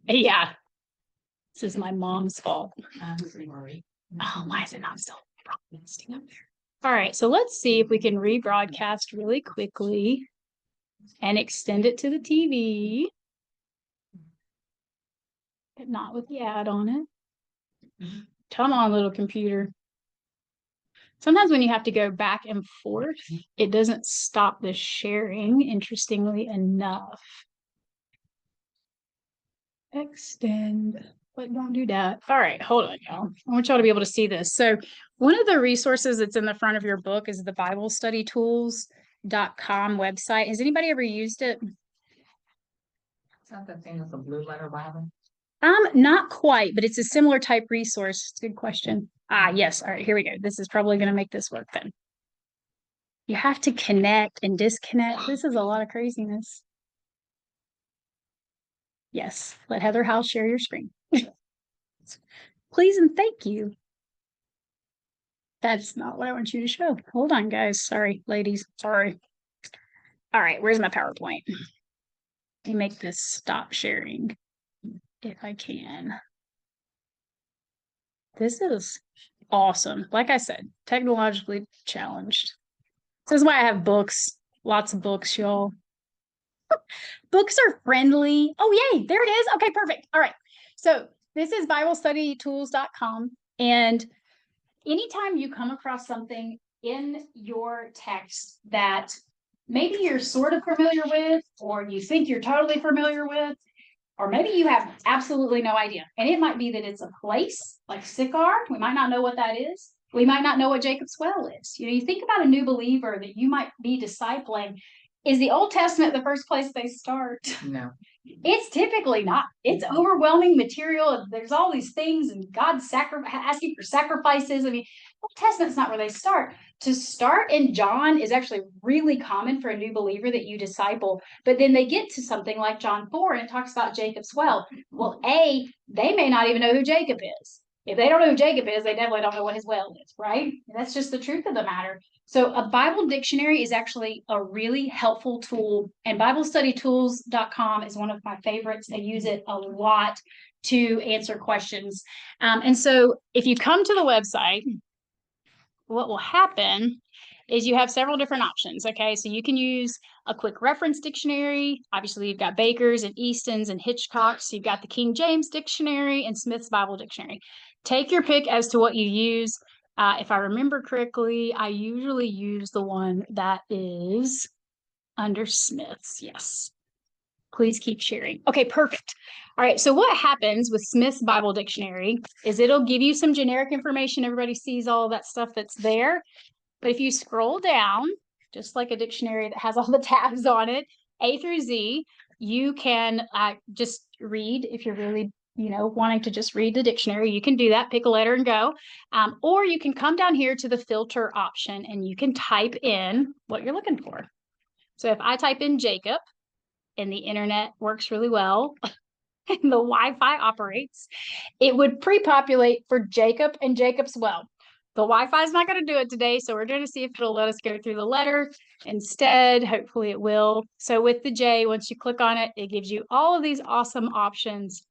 yeah, this is my mom's fault. Oh, why is it not still broadcasting up there? All right, so let's see if we can rebroadcast really quickly and extend it to the TV. But not with the ad on it. Come on, little computer. Sometimes when you have to go back and forth, it doesn't stop the sharing, interestingly enough. Extend, but don't do that. All right, hold on, y'all. I want y'all to be able to see this. So one of the resources that's in the front of your book is the BibleStudyTools.com website. Has anybody ever used it? Is that the thing with the blue letter Bible? Not quite, but it's a similar type resource. It's a good question. Yes. All right, here we go. This is probably going to make this work then. You have to connect and disconnect. This is a lot of craziness. Yes, let Heather House share your screen. Please and thank you. That's not what I want you to show. Hold on, guys. Sorry, ladies. Sorry. All right, where's my PowerPoint? Let me make this stop sharing if I can. This is awesome. Like I said, technologically challenged. This is why I have books. Lots of books, y'all. Books are friendly. Oh, yay. There it is. Okay, perfect. All right. So this is BibleStudyTools.com. And anytime you come across something in your text that maybe you're sort of familiar with, or you think you're totally familiar with, or maybe you have absolutely no idea. And it might be that it's a place like Sychar. We might not know what that is. We might not know what Jacob's well is. You know, you think about a new believer that you might be discipling. Is the Old Testament the first place they start? No. It's typically not. It's overwhelming material. There's all these things, and God's asking for sacrifices. I mean, Old Testament's not where they start. To start in John is actually really common for a new believer that you disciple. But then they get to something like John 4, and it talks about Jacob's well. Well, they may not even know who Jacob is. If they don't know who Jacob is, they definitely don't know what his well is, right? That's just the truth of the matter. So a Bible dictionary is actually a really helpful tool, and BibleStudyTools.com is one of my favorites. I use it a lot to answer questions. And so if you come to the website, what will happen is you have several different options. Okay, so you can use a quick reference dictionary. Obviously, you've got Baker's and Easton's and Hitchcock's. You've got the King James Dictionary and Smith's Bible Dictionary. Take your pick as to what you use. If I remember correctly, I usually use the one that is under Smith's. Yes. Please keep sharing. Okay, perfect. All right. So what happens with Smith's Bible Dictionary is it'll give you some generic information. Everybody sees all that stuff that's there. But if you scroll down, just like a dictionary that has all the tabs on it, A through Z, you can just read if you're really, wanting to just read the dictionary. You can do that, pick a letter and go. Or you can come down here to the filter option and you can type in what you're looking for. So if I type in Jacob, and the internet works really well, and the Wi-Fi operates, it would pre-populate for Jacob and Jacob's well. The Wi-Fi is not going to do it today, so we're going to see if it'll let us go through the letter instead. Hopefully it will. So with the J, once you click on it, it gives you all of these awesome options.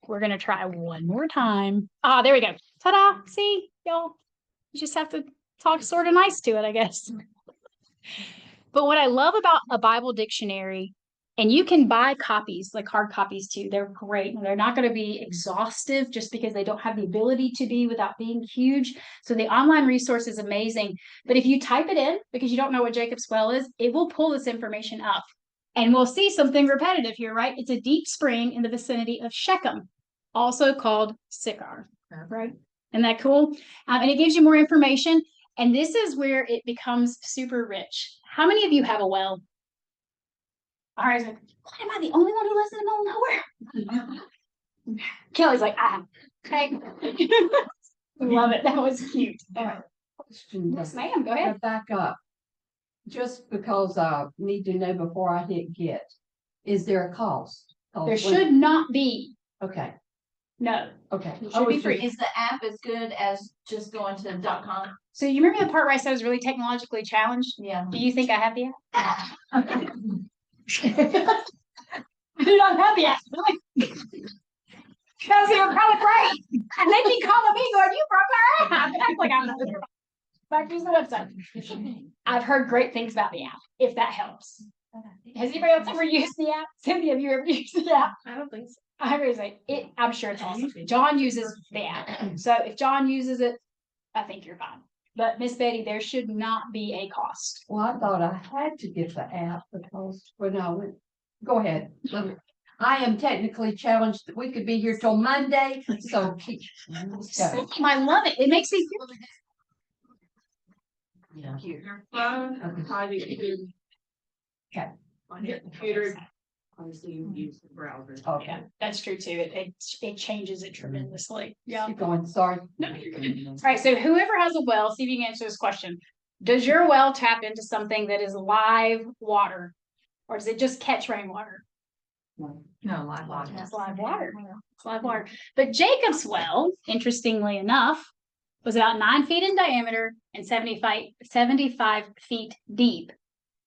We're going to try one more time. Ah, there we go. Ta-da! See, y'all, you just have to talk sort of nice to it, I guess. But what I love about a Bible dictionary, and you can buy copies, like hard copies too. They're great. And they're not going to be exhaustive just because they don't have the ability to be without being huge. So the online resource is amazing. But if you type it in, because you don't know what Jacob's well is, it will pull this information up. And we'll see something repetitive here, right? It's a deep spring in the vicinity of Shechem, also called Sychar, right? Isn't that cool? And it gives you more information. And this is where it becomes super rich. How many of you have a well? All right, like, what, am I the only one who lives in the middle of nowhere? Kelly's like, okay. Love it. That was cute. Question. Yes, ma'am. Go ahead. Back up. Just because I need to know before I hit get, is there a cost? There should not be. Okay, No. okay. It should be free. Is the app as good as just going to .com? So you remember the part where I said I was really technologically challenged? Yeah. Do you think I have the app? Okay. I do not have the app. Because they were probably great. And they'd be calling me going, you broke our app. And I'm like, I'm not there. Back use the website. I've heard great things about the app, if that helps. Has anybody else ever used the app? Cindy, have you ever used the app? I don't think so. I was like, I'm sure it's awesome. John uses the app. So if John uses it, I think you're fine. But Miss Betty, there should not be a cost. Well, I thought I had to get the app because when I went, go ahead. I am technically challenged. We could be here till Monday, so keep. I love it. It makes me feel Yeah. Your phone, probably Okay. on your computer, obviously you use the browser. Okay. yeah, that's true too. It changes it tremendously. Yeah. Keep going, sorry. No, you're good. All right. So whoever has a well, see if you can answer this question. Does your well tap into something that is live water? Or does it just catch rainwater? No, live water. It's live water. It's live water. But Jacob's well, interestingly enough, was about 9 feet in diameter and 75 feet deep.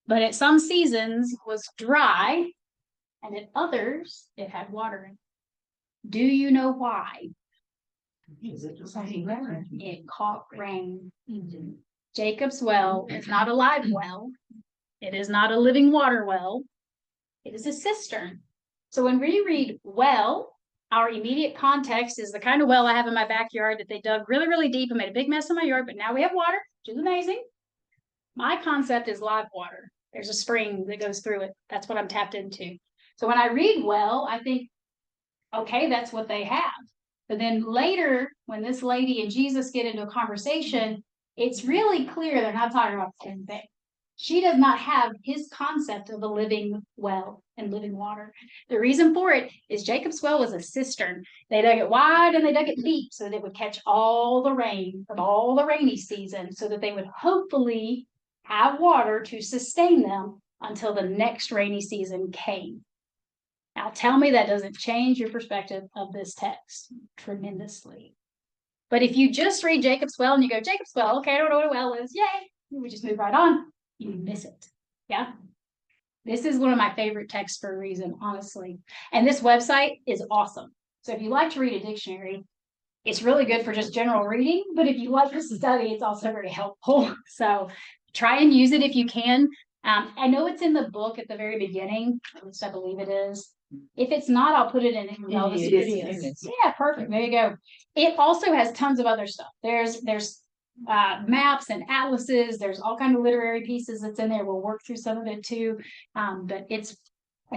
But at some seasons was dry, and at others it had water in it. Do you know why? Is it just It caught rain. Jacob's well is not a live well. It is not a living water well. It is a cistern. So when we read well, our immediate context is the kind of well I have in my backyard that they dug really, really deep and made a big mess in my yard, but now we have water, which is amazing. My concept is live water. There's a spring that goes through it. That's what I'm tapped into. So when I read well, I think, okay, that's what they have. But then later, when this lady and Jesus get into a conversation, it's really clear they're not talking about the same thing. She does not have his concept of a living well and living water. The reason for it is Jacob's well was a cistern. They dug it wide and they dug it deep so that it would catch all the rain from all the rainy season so that they would hopefully have water to sustain them until the next rainy season came. Now tell me that doesn't change your perspective of this text tremendously. But if you just read Jacob's well and you go, Jacob's well, okay, I don't know what a well is, yay, we just move right on. You miss it. Yeah. This is one of my favorite texts for a reason, honestly. And this website is awesome. So if you like to read a dictionary, it's really good for just general reading. But if you like to study, it's also very helpful. So try and use it if you can. I know it's in the book at the very beginning. At least I believe it is. If it's not, I'll put it in all the videos. Yeah, perfect. There you go. It also has tons of other stuff. There's maps and atlases. There's all kind of literary pieces that's in there. We'll work through some of it too. But it's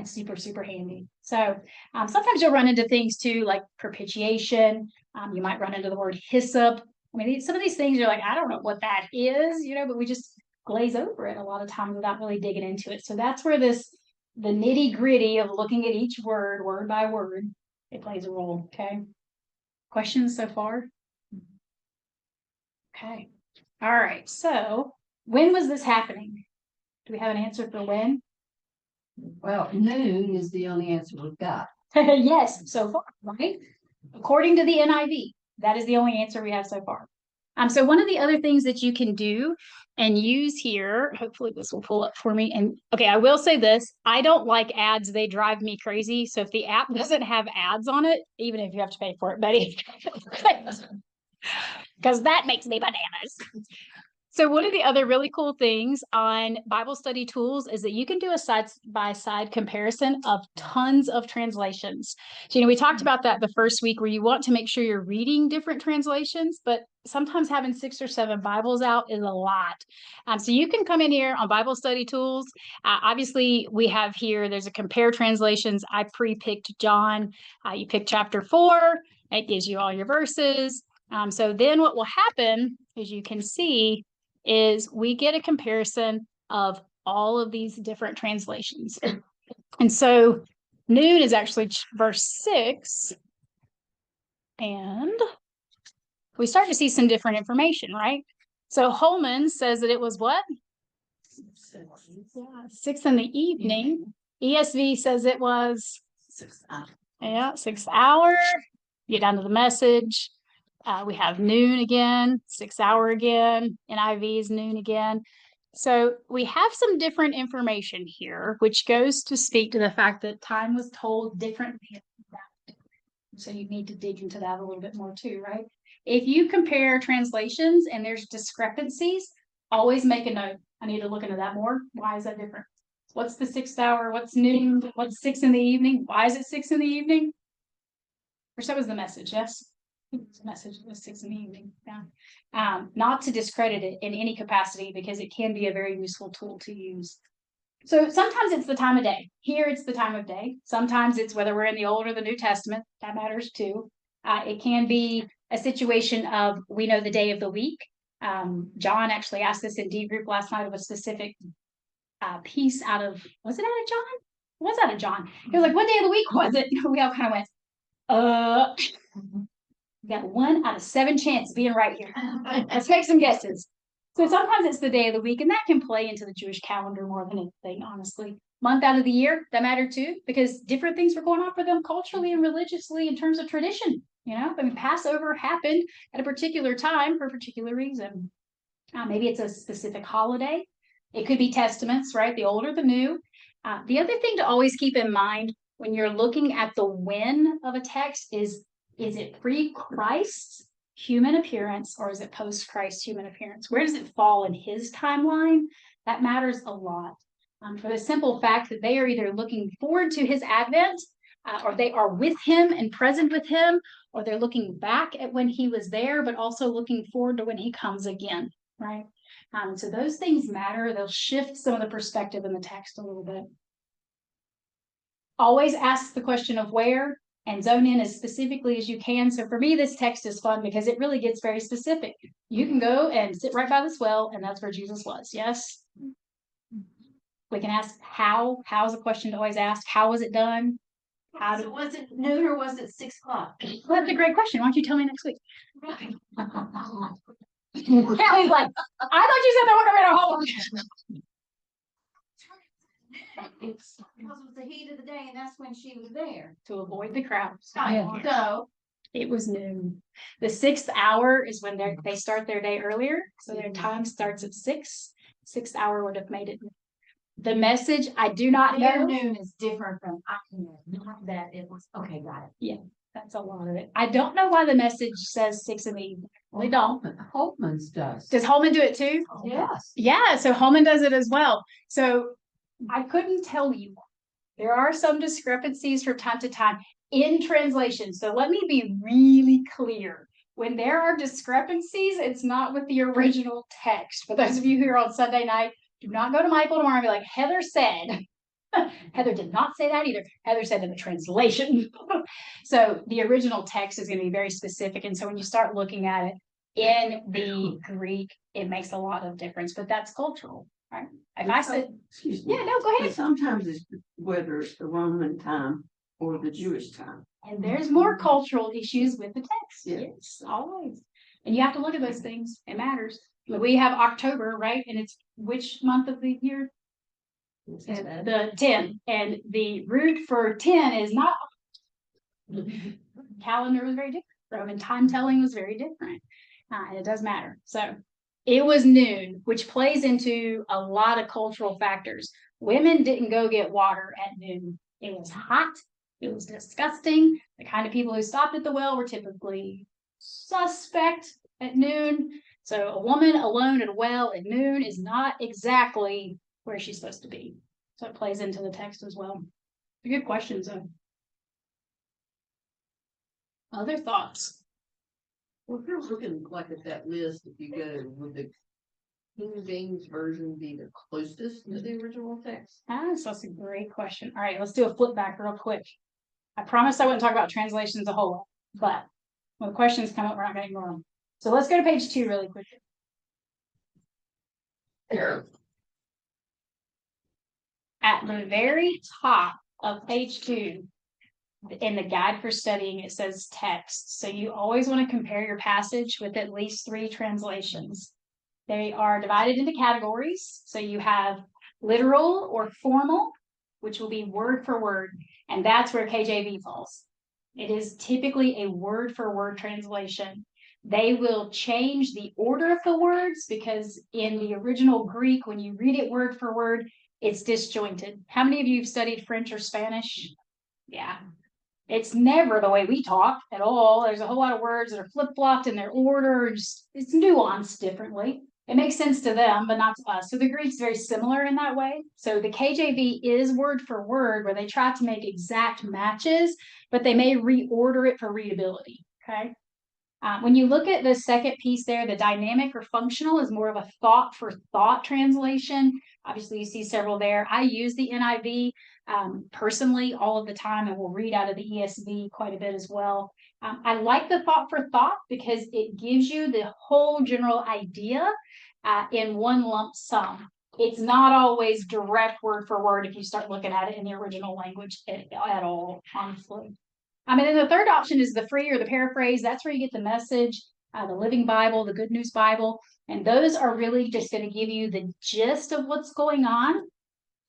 super, super handy. So sometimes you'll run into things too, like propitiation. You might run into the word hyssop. I mean, some of these things you're like, I don't know what that is, but we just glaze over it a lot of times without really digging into it. So that's where the nitty gritty of looking at each word by word, it plays a role. Okay. Questions so far? Okay. All right. So when was this happening? Do we have an answer for when? Well, noon is the only answer we've got. Yes, so far, right? According to the NIV, that is the only answer we have so far. So one of the other things that you can do and use here, hopefully this will pull up for me. And okay, I will say this, I don't like ads. They drive me crazy. So if the app doesn't have ads on it, even if you have to pay for it, Betty, because that makes me bananas. So one of the other really cool things on Bible study tools is that you can do a side-by-side comparison of tons of translations. So, we talked about that the first week where you want to make sure you're reading different translations, but sometimes having 6 or 7 Bibles out is a lot. So you can come in here on Bible study tools. Obviously, we have here, there's a compare translations. I pre-picked John. You pick chapter 4. It gives you all your verses. So then what will happen is you can see is we get a comparison of all of these different translations. And so noon is actually verse 6. And we start to see some different information, right? So Holman says that it was what? 6 in the evening. ESV says it was 6 hours. Yeah, 6 hour. Get down to the message. We have noon again, 6 hour again, NIV is noon again. So we have some different information here, which goes to speak to the fact that time was told differently. So you need to dig into that a little bit more too, right? If you compare translations and there's discrepancies, always make a note. I need to look into that more. Why is that different? What's the 6th hour? What's noon? What's 6 in the evening? Why is it 6 in the evening? Or so was the message, yes? The message was 6 in the evening. Yeah. Not to discredit it in any capacity because it can be a very useful tool to use. So sometimes it's the time of day. Here it's the time of day. Sometimes it's whether we're in the Old or the New Testament. That matters too. It can be a situation of we know the day of the week. John actually asked this in D group last night of a specific piece out of, was it out of John? It was out of John. He was like, what day of the week was it? We all kind of went, got 1 out of 7 chance of being right here. Let's make some guesses. So sometimes it's the day of the week, and that can play into the Jewish calendar more than anything, honestly. Month out of the year, that mattered too, because different things were going on for them culturally and religiously in terms of tradition. I mean, Passover happened at a particular time for a particular reason. Maybe it's a specific holiday. It could be testaments, right? The old or the new. The other thing to always keep in mind when you're looking at the when of a text is it pre-Christ's human appearance or is it post-Christ's human appearance? Where does it fall in his timeline? That matters a lot. For the simple fact that they are either looking forward to his advent or they are with him and present with him, or they're looking back at when he was there, but also looking forward to when he comes again, right? So those things matter. They'll shift some of the perspective in the text a little bit. Always ask the question of where and zone in as specifically as you can. So for me, this text is fun because it really gets very specific. You can go and sit right by this well, and that's where Jesus was. Yes. We can ask how. How is a question to always ask. How was it done? So was it noon or was it 6 o'clock? Well, that's a great question. Why don't you tell me next week? Kelly's like, I thought you said they were going to home. Because it was the heat of the day and that's when she was there. To avoid the crowds. So It was noon. The 6th hour is when they start their day earlier. So their time starts at 6. 6th hour would have made it. The message, I do not their know. noon is different from not that it was okay, got it. That's a lot of it. I don't know why the message says 6 in the evening. We don't. Holman's does. Does Holman do it too? Yes. Yeah, so Holman does it as well. So I couldn't tell you. There are some discrepancies from time to time in translation. So let me be really clear. when there are discrepancies, it's not with the original text. For those of you who are on Sunday night, do not go to Michael tomorrow and be like, Heather said. Heather did not say that either. Heather said in the translation. So the original text is going to be very specific. And so when you start looking at it in the Greek, it makes a lot of difference, but that's cultural, right? If I said, Excuse me. yeah, no, go But ahead. sometimes it's whether it's the Roman time or the Jewish time. And there's more cultural issues with the text. Yeah. Yes, always. And you have to look at those things. It matters. We have October, right? And it's which month of the year? The 10. And the root for 10 is not. Calendar was very different. Roman time telling was very different. And it does matter. So it was noon, which plays into a lot of cultural factors. Women didn't go get water at noon. It was hot. It was disgusting. The kind of people who stopped at the well were typically suspect at noon. So a woman alone at a well at noon is not exactly where she's supposed to be. So it plays into the text as well. Good questions, though. Other thoughts? Well, if you're looking like at that list, if you go, would the King James version be the closest to the original text? So that's a great question. All right, let's do a flip back real quick. I promised I wouldn't talk about translations a whole lot, but when the questions come up, we're not going to ignore them. So let's go to page 2 really quickly. At the very top of page 2, in the guide for studying, it says text. So you always want to compare your passage with at least 3 translations. They are divided into categories. So you have literal or formal, which will be word for word. And that's where KJV falls. It is typically a word for word translation. They will change the order of the words because in the original Greek, when you read it word for word, it's disjointed. How many of you have studied French or Spanish? Yeah. It's never the way we talk at all. There's a whole lot of words that are flip-flopped in their order. It's nuanced differently. It makes sense to them, but not to us. So the Greek's very similar in that way. So the KJV is word for word, where they try to make exact matches, but they may reorder it for readability, okay? When you look at the second piece there, the dynamic or functional is more of a thought for thought translation. Obviously, you see several there. I use the NIV personally all of the time, and will read out of the ESV quite a bit as well. I like the thought for thought because it gives you the whole general idea in one lump sum. It's not always direct word for word if you start looking at it in the original language at all, honestly. And then the third option is the free or the paraphrase. That's where you get the message, the Living Bible, the Good News Bible. And those are really just going to give you the gist of what's going on.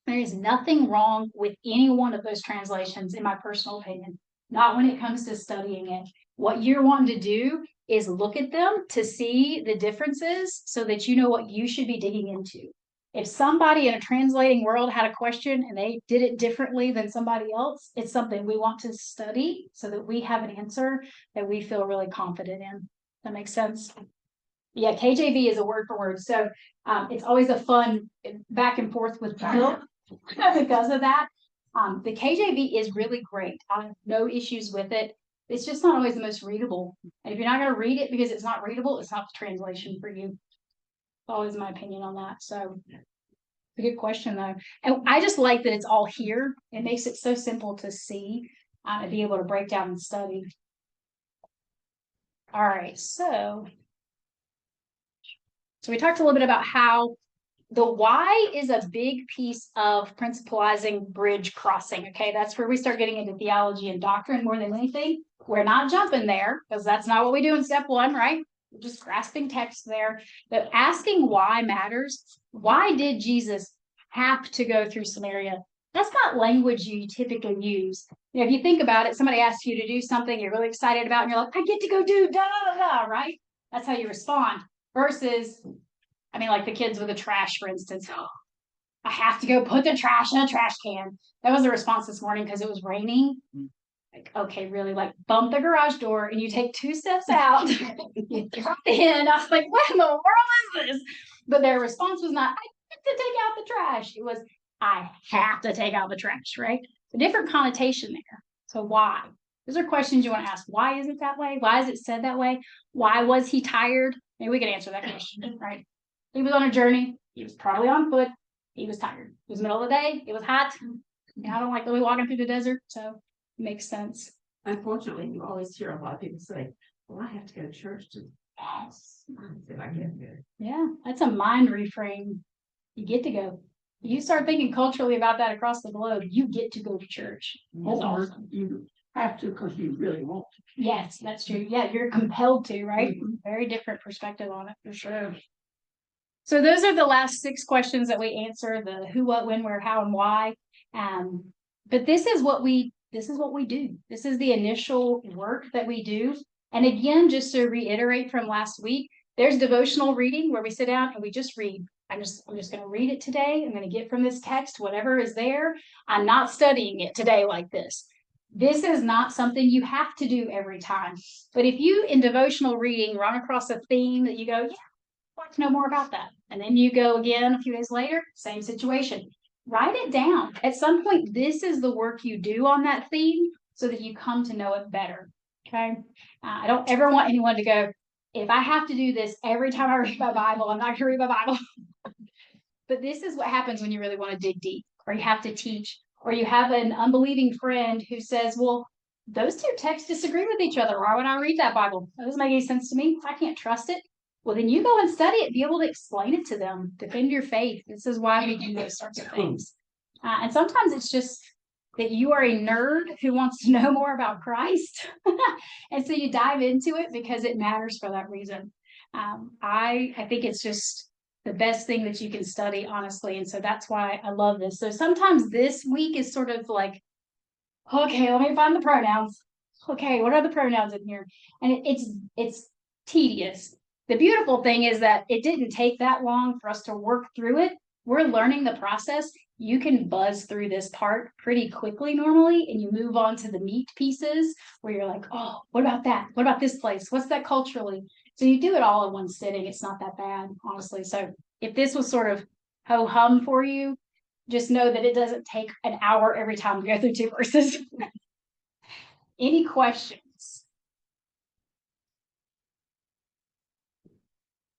There is nothing wrong with any one of those translations, in my personal opinion, not when it comes to studying it. What you're wanting to do is look at them to see the differences so that you know what you should be digging into. If somebody in a translating world had a question and they did it differently than somebody else, it's something we want to study so that we have an answer that we feel really confident in. That makes sense? Yeah, KJV is a word for word. So it's always a fun back and forth with Bible because of that. The KJV is really great. I have no issues with it. It's just not always the most readable. And if you're not going to read it because it's not readable, it's not the translation for you. Always my opinion on that. So a good question though. And I just like that it's all here. It makes it so simple to see and be able to break down and study. All right, so we talked a little bit about how the why is a big piece of principalizing bridge crossing. Okay, that's where we start getting into theology and doctrine more than anything. We're not jumping there because that's not what we do in step 1, right? We're just grasping text there. But asking why matters. Why did Jesus have to go through Samaria? That's not language you typically use. You know, if you think about it, somebody asks you to do something you're really excited about, and you're like, I get to go do da da da, right? That's how you respond. Versus, I mean, like the kids with the trash, for instance. Oh, I have to go put the trash in a trash can. That was the response this morning because it was raining. Like, okay, really, like bump the garage door and you take 2 steps out, you drop in. I was like, what in the world is this? But their response was not, I have to take out the trash. It was, I have to take out the trash, right? A different connotation there. So why? Those are questions you want to ask. Why is it that way? Why is it said that way? Why was he tired? Maybe we can answer that question, right? He was on a journey. He was probably on foot. He was tired. It was middle of the day. It was hot. And I don't like really walking through the desert, so it makes sense. Unfortunately, you always hear a lot of people say, well, I have to go to church to pass. If I get good. Yeah, that's a mind reframe. You get to go. You start thinking culturally about that across the globe. You get to go to church. That's Or awesome. you have to because you really want to. Yes, that's true. Yeah, you're compelled to, right? Mhm. Very different perspective on it for sure. So those are the last 6 questions that we answer: the who, what, when, where, how, and why. But this is what we do. This is the initial work that we do. And again, just to reiterate from last week, there's devotional reading where we sit down and we just read. I'm just going to read it today. I'm going to get from this text whatever is there. I'm not studying it today like this. This is not something you have to do every time. But if you in devotional reading run across a theme that you go, yeah, I'd like to know more about that. And then you go again a few days later, same situation. Write it down. At some point, this is the work you do on that theme so that you come to know it better. Okay. I don't ever want anyone to go, if I have to do this every time I read my Bible, I'm not going to read my Bible. But this is what happens when you really want to dig deep, or you have to teach, or you have an unbelieving friend who says, well, those 2 texts disagree with each other. Why would I read that Bible? That doesn't make any sense to me. I can't trust it. Well, then you go and study it, be able to explain it to them, defend your faith. This is why we do those sorts of things. And sometimes it's just that you are a nerd who wants to know more about Christ. And so you dive into it because it matters for that reason. I think it's just the best thing that you can study, honestly. And so that's why I love this. So sometimes this week is sort of like, okay, let me find the pronouns. Okay, what are the pronouns in here? And it's tedious. The beautiful thing is that it didn't take that long for us to work through it. We're learning the process. You can buzz through this part pretty quickly normally, and you move on to the meat pieces where you're like, oh, what about that? What about this place? What's that culturally? So you do it all in one sitting. It's not that bad, honestly. So if this was sort of ho-hum for you, just know that it doesn't take an hour every time we go through 2 verses. Any questions?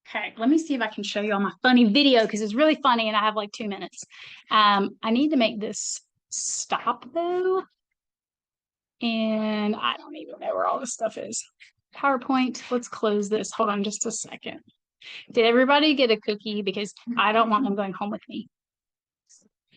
Okay, let me see if I can show you on my funny video because it's really funny and I have like 2 minutes. I need to make this stop though. And I don't even know where all this stuff is. PowerPoint, let's close this. Hold on just a second. Did everybody get a cookie? Because I don't want them going home with me.